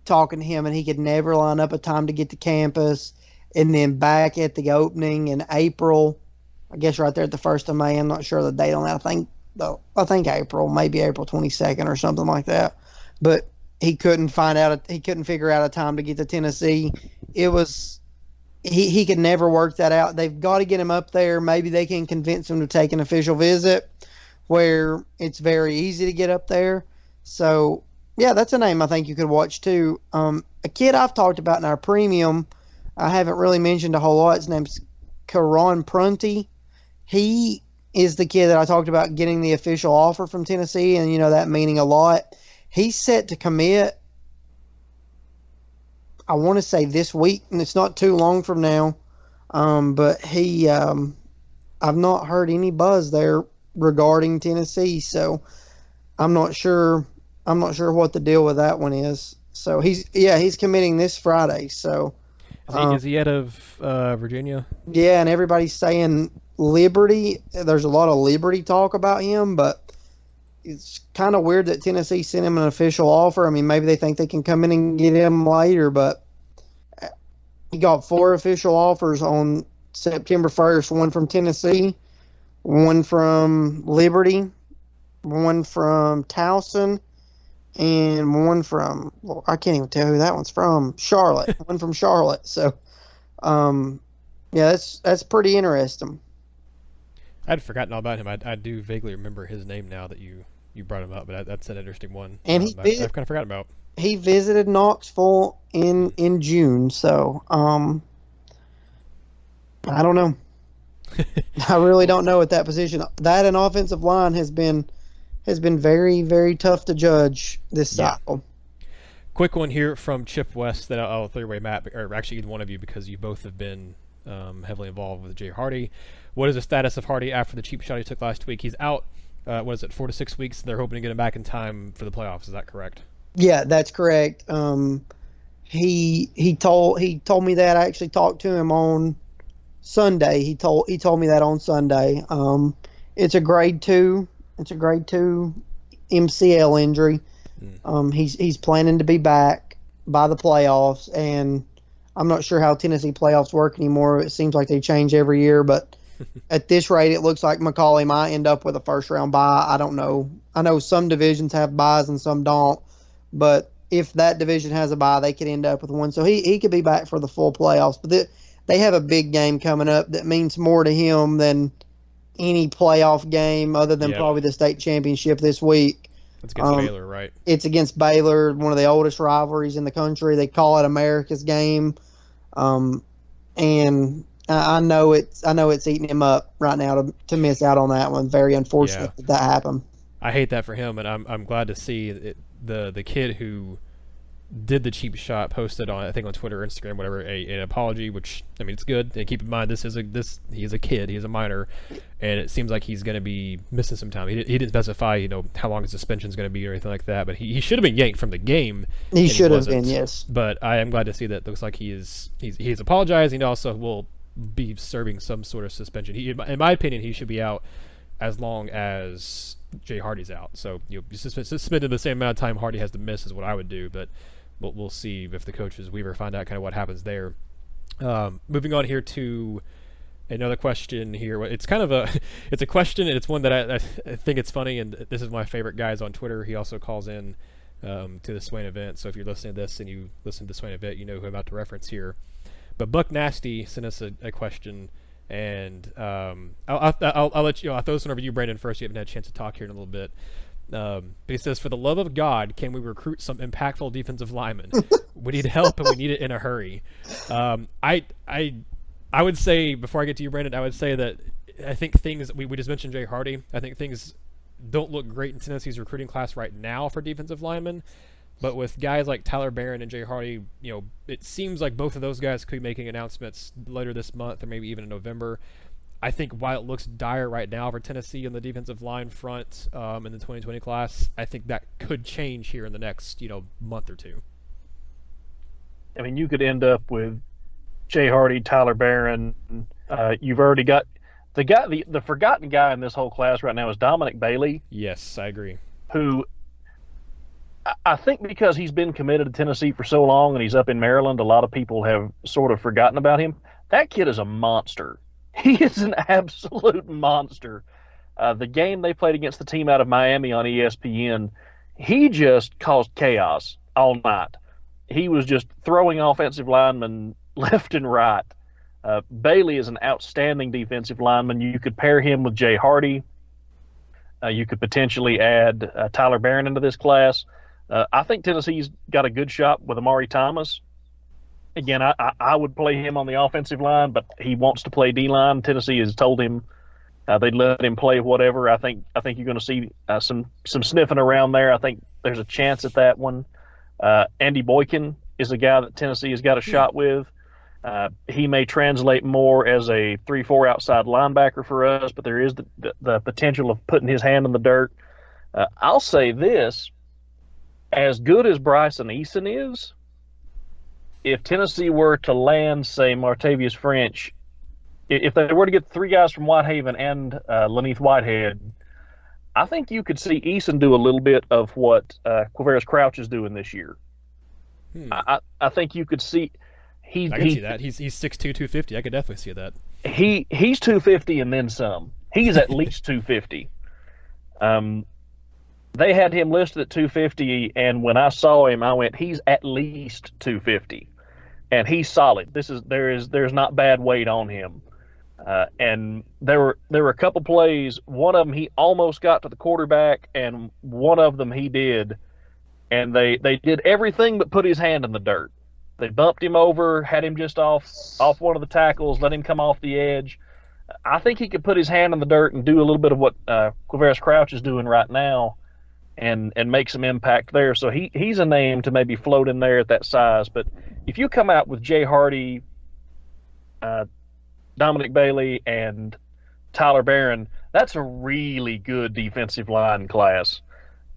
talking to him, and he could never line up a time to get to campus. And then back at the opening in April, I guess right there at the 1st of May, I'm not sure the date on that. I think April, maybe April 22nd or something like that. But he couldn't figure out a time to get to Tennessee. It was he could never work that out. They've got to get him up there. Maybe they can convince him to take an official visit where it's very easy to get up there. So yeah, that's a name I think you could watch too. A kid I've talked about in our premium, I haven't really mentioned a whole lot. His name's Karan Prunty. He is the kid that I talked about getting the official offer from Tennessee, and that meaning a lot. He's set to commit, I want to say this week, and it's not too long from now. But I've not heard any buzz there regarding Tennessee, so I'm not sure what the deal with that one is. So he's committing this Friday. So is he out of Virginia? Yeah, and everybody's saying Liberty. There's a lot of Liberty talk about him, but it's kind of weird that Tennessee sent him an official offer. I mean, maybe they think they can come in and get him later, but He got 4 official offers on September 1st, one from Tennessee, one from Liberty, one from Towson, and one from, well, I can't even tell who that one's from, Charlotte, one from Charlotte. So, yeah, that's pretty interesting. I'd forgotten all about him. I do vaguely remember his name now that you brought him up, but that's an interesting one. And I've kind of forgotten about. He visited Knoxville in June, so I don't know. I really don't know at that position. That and offensive line has been very, very tough to judge this cycle. Quick one here from Chip West that I'll throw away, Matt, or actually either one of you, because you both have been heavily involved with Jay Hardy. What is the status of Hardy after the cheap shot he took last week? He's out, 4 to 6 weeks. They're hoping to get him back in time for the playoffs. Is that correct? Yeah, that's correct. He told me that. I actually talked to him on Sunday. He told me that on Sunday. It's a grade 2. It's a grade 2 MCL injury. He's planning to be back by the playoffs, and I'm not sure how Tennessee playoffs work anymore. It seems like they change every year, but at this rate, it looks like McCauley might end up with a first-round bye. I don't know. I know some divisions have byes and some don't, but if that division has a bye, they could end up with one. So he could be back for the full playoffs. But they have a big game coming up that means more to him than any playoff game other than probably the state championship this week. It's against Baylor, right? It's against Baylor, one of the oldest rivalries in the country. They call it America's game. And I know it's eating him up right now to miss out on that one. Very unfortunate that happened. I hate that for him, and I'm glad to see it, the kid who did the cheap shot posted on, I think, on Twitter or Instagram, whatever, an apology, which, I mean, it's good. And keep in mind, he's a kid, he's a minor, and it seems like he's going to be missing some time. He didn't specify, how long his suspension is going to be or anything like that, but he should have been yanked from the game. He should have been, yes. But I am glad to see that. It looks like he's apologized. He also will be serving some sort of suspension. In my opinion, he should be out as long as Jay Hardy's out. So suspended the same amount of time Hardy has to miss is what I would do, but we'll see if the coaches Weaver find out kind of what happens there. Moving on here to another question here. It's kind of it's a question, and it's one that I think it's funny, and this is my favorite guys on Twitter. He also calls in to the Swain event. So if you're listening to this and you listen to the Swain event, you know who I'm about to reference here. But Buck Nasty sent us a question, and I'll let you. I'll throw this one over to you, Brandon, first. You haven't had a chance to talk here in a little bit. But he says, for the love of God, can we recruit some impactful defensive linemen? We need help, and we need it in a hurry. I would say, before I get to you, Brandon, I would say that I think things, we just mentioned Jay Hardy. I think things don't look great in Tennessee's recruiting class right now for defensive linemen. But with guys like Tyler Barron and Jay Hardy, it seems like both of those guys could be making announcements later this month or maybe even in November. I think while it looks dire right now for Tennessee on the defensive line front in the 2020 class, I think that could change here in the next month or two. I mean, you could end up with Jay Hardy, Tyler Barron. You've already got the forgotten guy in this whole class right now is Dominic Bailey. Yes, I agree. Who I think because he's been committed to Tennessee for so long and he's up in Maryland, a lot of people have sort of forgotten about him. That kid is a monster. He is an absolute monster. The game they played against the team out of Miami on ESPN, he just caused chaos all night. He was just throwing offensive linemen left and right. Bailey is an outstanding defensive lineman. You could pair him with Jay Hardy. You could potentially add Tyler Barron into this class. I think Tennessee's got a good shot with Amari Thomas. Again, I would play him on the offensive line, but he wants to play D-line. Tennessee has told him they'd let him play whatever. I think you're going to see some sniffing around there. I think there's a chance at that one. Andy Boykin is a guy that Tennessee has got a shot with. He may translate more as a 3-4 outside linebacker for us, but there is the potential of putting his hand in the dirt. I'll say this. As good as Bryson Eason is, if Tennessee were to land, say, Martavius French, if they were to get 3 guys from Whitehaven and Len'neth Whitehead, I think you could see Eason do a little bit of what Quavaris Crouch is doing this year. I think you could see I can see that. He's 6'2", 250. I could definitely see that. He's 250 and then some. He's at least 250. They had him listed at 250, and when I saw him, I went, he's at least 250, and he's solid. There's not bad weight on him. And there were a couple plays. One of them he almost got to the quarterback, and one of them he did, and they did everything but put his hand in the dirt. They bumped him over, had him just off one of the tackles, let him come off the edge. I think he could put his hand in the dirt and do a little bit of what Quavaris Crouch is doing right now, and make some impact there. So he's a name to maybe float in there at that size. But if you come out with Jay Hardy, Dominic Bailey, and Tyler Barron, that's a really good defensive line class,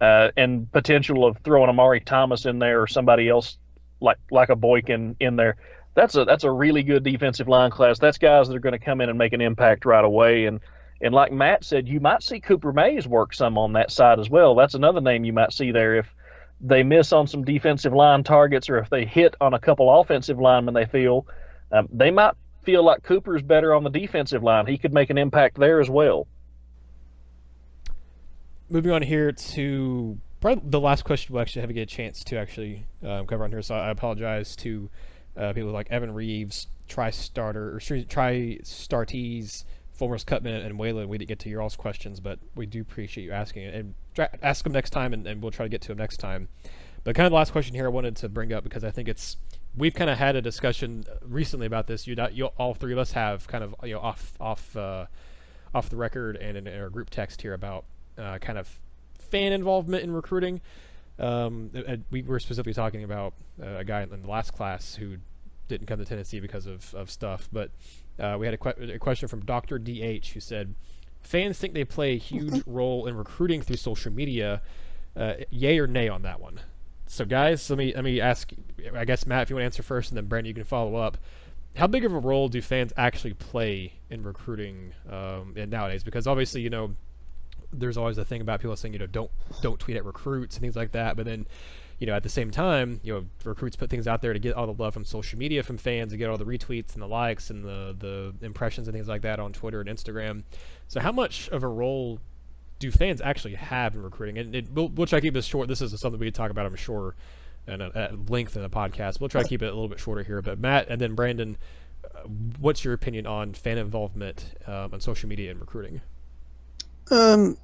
and potential of throwing Amari Thomas in there or somebody else like a Boykin in there. That's a really good defensive line class. That's guys that are going to come in and make an impact right away. And like Matt said, you might see Cooper Mays work some on that side as well. That's another name you might see there if they miss on some defensive line targets, or if they hit on a couple offensive linemen they feel. They might feel like Cooper's better on the defensive line. He could make an impact there as well. Moving on here to probably the last question we'll actually have to get a chance to actually cover on here, so I apologize to people like Evan Reeves, Tri-Startees, Fulmer's Cutman, and Waylon. We didn't get to your all's questions, but we do appreciate you asking it. And ask them next time, and we'll try to get to them next time. But kind of the last question here I wanted to bring up, because I think we've kind of had a discussion recently about this. All three of us have kind of off the record and in our group text here about kind of fan involvement in recruiting. We were specifically talking about a guy in the last class who didn't come to Tennessee because of stuff, but we had a question from Dr. DH who said, fans think they play a huge role in recruiting through social media. Yay or nay on that one? So guys, let me ask, I guess Matt, if you want to answer first, and then Brandon, you can follow up. How big of a role do fans actually play in recruiting nowadays? Because obviously, there's always a thing about people saying, don't tweet at recruits and things like that. But then, at the same time, recruits put things out there to get all the love from social media from fans, to get all the retweets and the likes and the impressions and things like that on Twitter and Instagram. So how much of a role do fans actually have in recruiting? And we'll try to keep this short. This is something we could talk about, I'm sure, and at length in the podcast. We'll try to keep it a little bit shorter here. But Matt and then Brandon, what's your opinion on fan involvement on social media and recruiting? There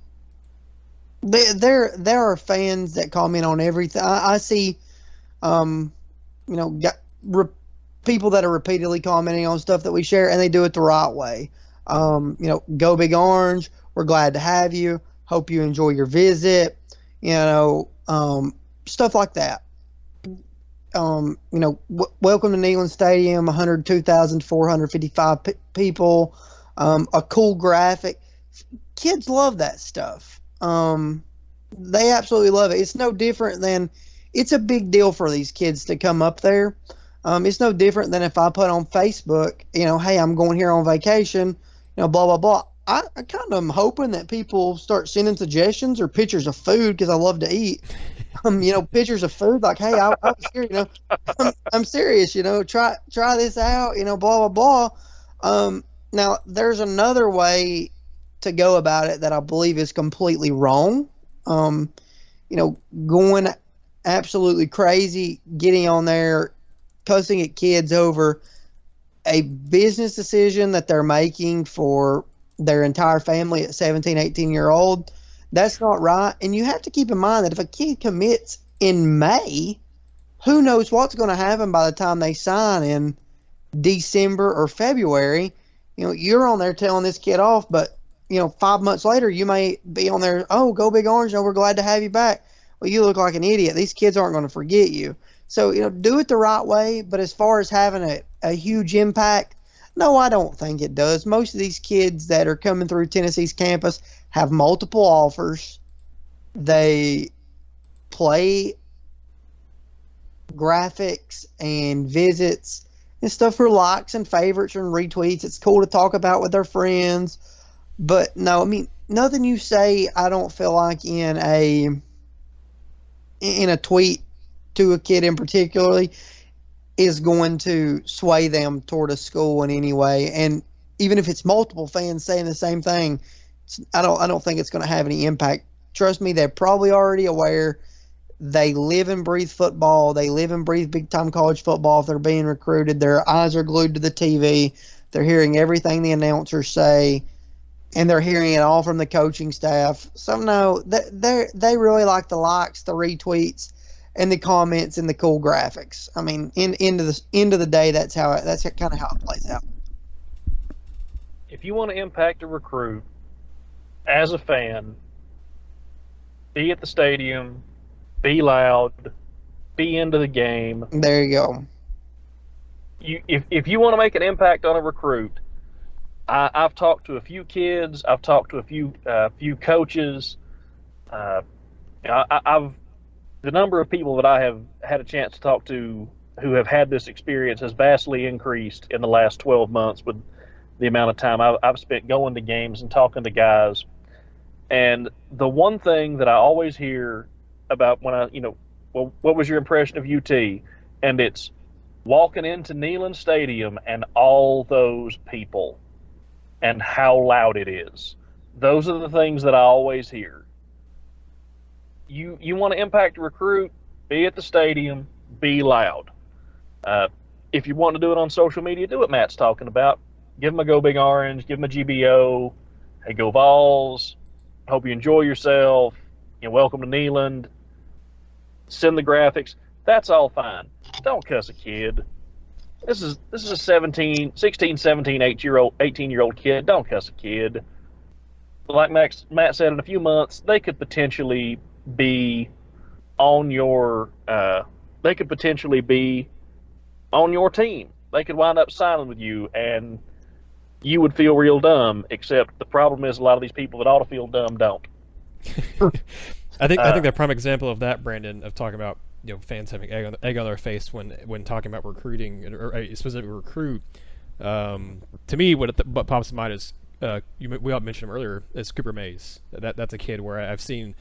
are fans that comment on everything. I see, people that are repeatedly commenting on stuff that we share, and they do it the right way. Go Big Orange. We're glad to have you. Hope you enjoy your visit. Stuff like that. Welcome to Neyland Stadium. 102,455 people. A cool graphic. Kids love that stuff. They absolutely love it. It's no different than, it's a big deal for these kids to come up there. It's no different than if I put on Facebook, hey, I'm going here on vacation, blah, blah, blah. I kind of am hoping that people start sending suggestions or pictures of food, because I love to eat. Pictures of food, like, hey, I was here, I'm serious, try this out, blah, blah, blah. Now, there's another way to go about it that I believe is completely wrong. Going absolutely crazy, getting on there, cussing at kids over a business decision that they're making for their entire family at 17, 18-year-old. That's not right. And you have to keep in mind that if a kid commits in May, who knows what's going to happen by the time they sign in December or February. You're on there telling this kid off, but 5 months later, you may be on there, oh, go Big Orange, we're glad to have you back. Well, you look like an idiot. These kids aren't going to forget you. So, do it the right way. But as far as having a huge impact, no, I don't think it does. Most of these kids that are coming through Tennessee's campus have multiple offers. They play graphics and visits and stuff for likes and favorites and retweets. It's cool to talk about with their friends. But no, nothing you say, I don't feel like in a tweet to a kid in particularly is going to sway them toward a school in any way. And even if it's multiple fans saying the same thing, I don't think it's going to have any impact. Trust me, they're probably already aware. They live and breathe football. They live and breathe big-time college football if they're being recruited. Their eyes are glued to the TV. They're hearing everything the announcers say, and they're hearing it all from the coaching staff. So, no, they really like the likes, the retweets, and the comments and the cool graphics. I mean, end of the day, that's kind of how it plays out. If you want to impact a recruit as a fan, be at the stadium, be loud, be into the game. There you go. If you want to make an impact on a recruit, I've talked to a few kids. I've talked to a few coaches. The number of people that I have had a chance to talk to who have had this experience has vastly increased in the last 12 months with the amount of time I've spent going to games and talking to guys. And the one thing that I always hear about when well, what was your impression of UT? And it's walking into Neyland Stadium and all those people and how loud it is. Those are the things that I always hear. You want to impact a recruit, be at the stadium, be loud. If you want to do it on social media, do what Matt's talking about. Give them a Go Big Orange, give them a GBO. Hey, go Vols. Hope you enjoy yourself. Welcome to Neyland. Send the graphics. That's all fine. Don't cuss a kid. This is a 16, 17, 18-year-old kid. Don't cuss a kid. Like Matt said, in a few months, they could potentially be on your team. They could wind up signing with you, and you would feel real dumb. Except the problem is, a lot of these people that ought to feel dumb don't. I think the prime example of that, Brandon, of talking about fans having egg on their face when talking about recruiting or a specific recruit. To me, what pops to mind is we all mentioned him earlier, is Cooper Mays. That's a kid where I've seen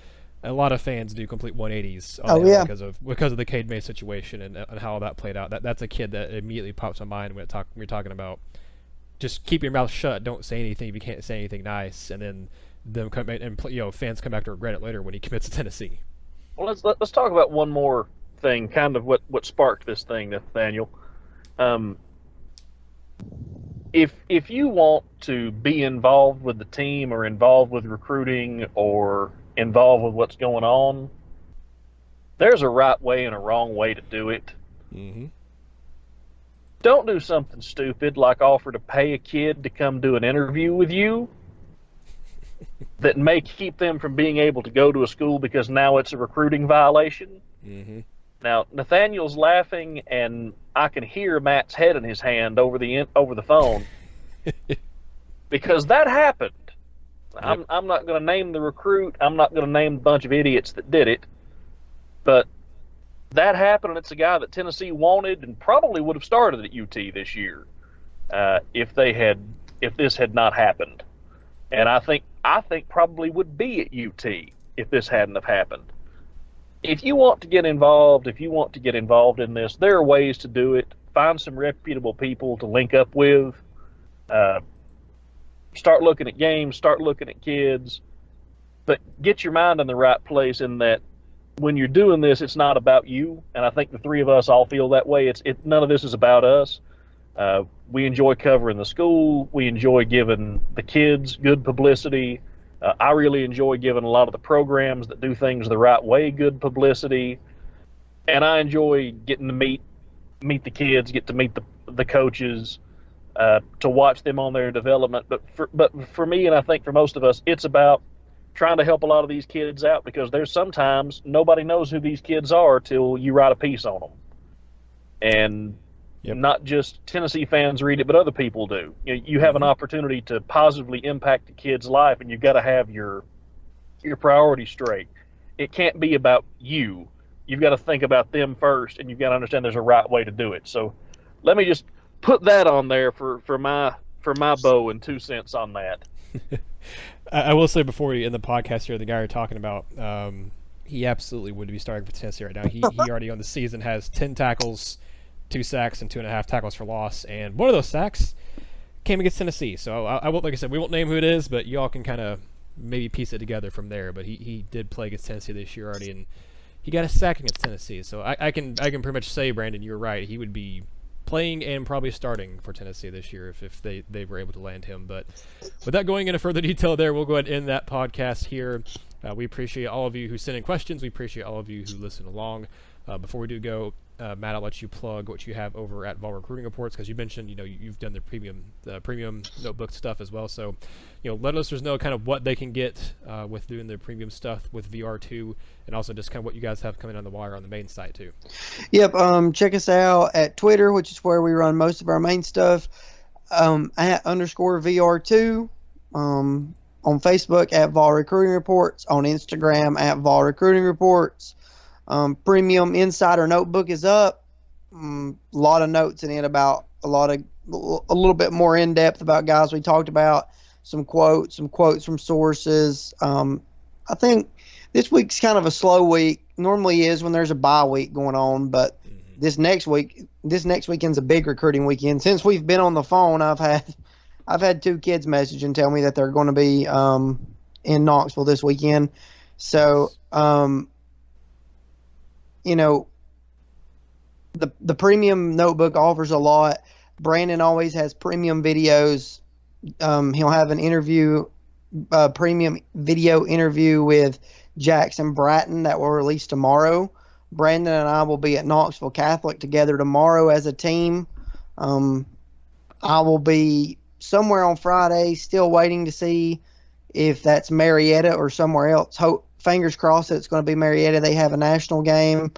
a lot of fans do complete 180s because of the Cade Mays situation and how that played out. That's a kid that immediately pops to mind when you're talking about just keep your mouth shut, don't say anything if you can't say anything nice, and then them come and fans come back to regret it later when he commits to Tennessee. Well, let's talk about one more thing, kind of what sparked this thing, Nathaniel. If you want to be involved with the team or involved with recruiting or involved with what's going on, there's a right way and a wrong way to do it. Mm-hmm. Don't do something stupid like offer to pay a kid to come do an interview with you that may keep them from being able to go to a school because now it's a recruiting violation. Mm-hmm. Now, Nathaniel's laughing, and I can hear Matt's head in his hand over the phone because that happened. Yep. I'm not going to name the recruit. I'm not going to name the bunch of idiots that did it, but that happened, and it's a guy that Tennessee wanted and probably would have started at UT this year if this had not happened. And I think probably would be at UT if this hadn't have happened. If you want to get involved in this, there are ways to do it. Find some reputable people to link up with. Start looking at games, start looking at kids, but get your mind in the right place in that when you're doing this, it's not about you. And I think the three of us all feel that way. None of this is about us. We enjoy covering the school. We enjoy giving the kids good publicity. I really enjoy giving a lot of the programs that do things the right way good publicity. And I enjoy getting to meet the kids, get to meet the coaches, to watch them on their development. But for me, and I think for most of us, it's about trying to help a lot of these kids out because there's sometimes nobody knows who these kids are till you write a piece on them. And Yep. Not just Tennessee fans read it, but other people do. You have an opportunity to positively impact a kid's life, and you've got to have your priorities straight. It can't be about you. You've got to think about them first, and you've got to understand there's a right way to do it. So let me just put that on there for my bow and 2 cents on that. I will say before we end the podcast here, the guy you're talking about, he absolutely would be starting for Tennessee right now. He already on the season has 10 tackles, 2 sacks and 2.5 tackles for loss, and one of those sacks came against Tennessee. So I won't, like I said, we won't name who it is, but y'all can kind of maybe piece it together from there. But he did play against Tennessee this year already, and he got a sack against Tennessee. So I can pretty much say, Brandon, you're right. He would be playing and probably starting for Tennessee this year if they were able to land him. But without going into further detail there, we'll go ahead and end that podcast here. We appreciate all of you who send in questions. We appreciate all of you who listen along. Before we do go, Matt, I'll let you plug what you have over at Vol Recruiting Reports, because you mentioned you've done the premium notebook stuff as well. So let listeners know kind of what they can get with doing the premium stuff with VR2, and also just kind of what you guys have coming on the wire on the main site too. Yep. Check us out at Twitter, which is where we run most of our main stuff. At _VR2. On Facebook at Vol Recruiting Reports. On Instagram at Vol Recruiting Reports. Premium Insider Notebook is up. A lot of notes in it about a little bit more in depth about guys we talked about. Some quotes from sources. I think this week's kind of a slow week. Normally is when there's a bye week going on, but this next weekend's a big recruiting weekend. Since we've been on the phone, I've had 2 kids message and tell me that they're going to be in Knoxville this weekend. So the premium notebook offers a lot. Brandon always has premium videos. He'll have an premium video interview with Jackson Bratton that will release tomorrow. Brandon and I will be at Knoxville Catholic together tomorrow as a team. I will be somewhere on Friday, still waiting to see if that's Marietta or somewhere else. Fingers crossed that it's going to be Marietta. They have a national game,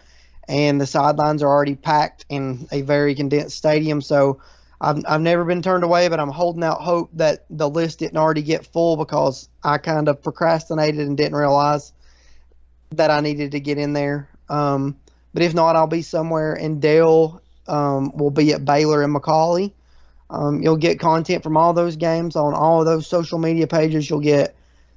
and the sidelines are already packed in a very condensed stadium. So I've never been turned away, but I'm holding out hope that the list didn't already get full, because I kind of procrastinated and didn't realize that I needed to get in there. But if not, I'll be somewhere in Dale. We'll be at Baylor and McCallie. You'll get content from all those games on all of those social media pages. You'll get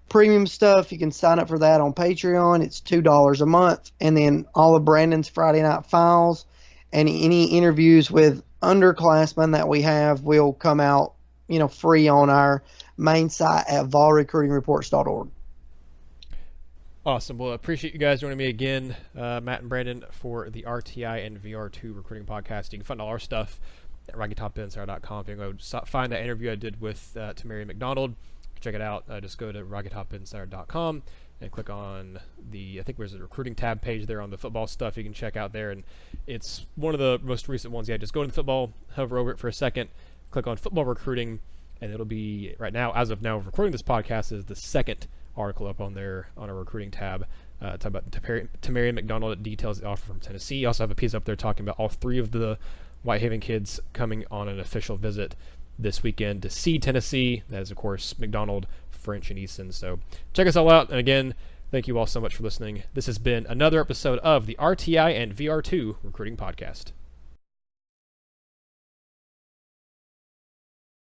premium stuff. You can sign up for that on Patreon. It's $2 a month. And then all of Brandon's Friday Night Files and any interviews with underclassmen that we have will come out, free on our main site at volrecruitingreports.org. Awesome. Well, I appreciate you guys joining me again, Matt and Brandon, for the RTI and VR2 Recruiting Podcast. You can find all our stuff at RockyTopInsider.com. If you can go find that interview I did with Tamari McDonald, check it out. Just go to RockyTopInsider.com and click on I think there's a recruiting tab page there on the football stuff you can check out there. And it's one of the most recent ones. Yeah, just go to the football, hover over it for a second, click on football recruiting, and it'll be, right now, as of now, recording this podcast, is the second article up on there on a recruiting tab. Talk about Tamari McDonald, details the offer from Tennessee. You also have a piece up there talking about all 3 of the Whitehaven kids coming on an official visit this weekend to see Tennessee. That is, of course, McDonald, French, and Easton. So check us all out. And again, thank you all so much for listening. This has been another episode of the RTI and VR2 Recruiting Podcast.